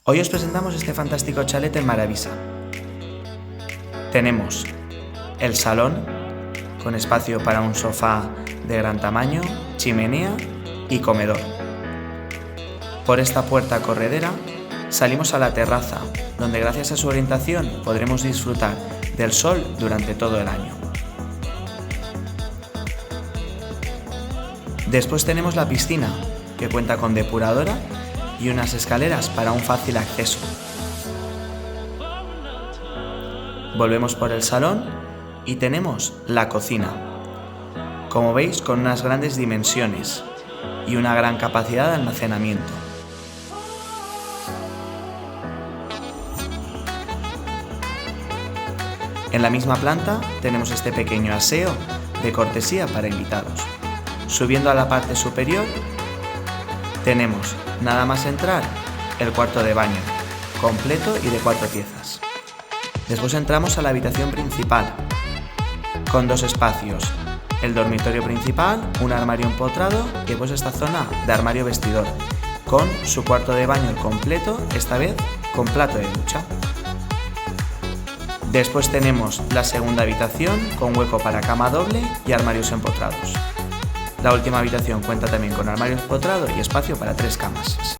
Hoy os presentamos este fantástico chalet en Maravisa. Tenemos el salón con espacio para un sofá de gran tamaño, chimenea y comedor. Por esta puerta corredera salimos a la terraza, donde gracias a su orientación podremos disfrutar del sol durante todo el año. Después tenemos la piscina, que cuenta con depuradora y unas escaleras para un fácil acceso. Volvemos por el salón y tenemos la cocina, como veis, con unas grandes dimensiones y una gran capacidad de almacenamiento. En la misma planta tenemos este pequeño aseo de cortesía para invitados. Subiendo a la parte superior tenemos, nada más entrar, el cuarto de baño, completo y de 4 piezas. Después entramos a la habitación principal, con 2 espacios, el dormitorio principal, un armario empotrado y después esta zona de armario vestidor, con su cuarto de baño completo, esta vez con plato de ducha. Después tenemos la segunda habitación con hueco para cama doble y armarios empotrados. La última habitación cuenta también con armario empotrado y espacio para 3 camas.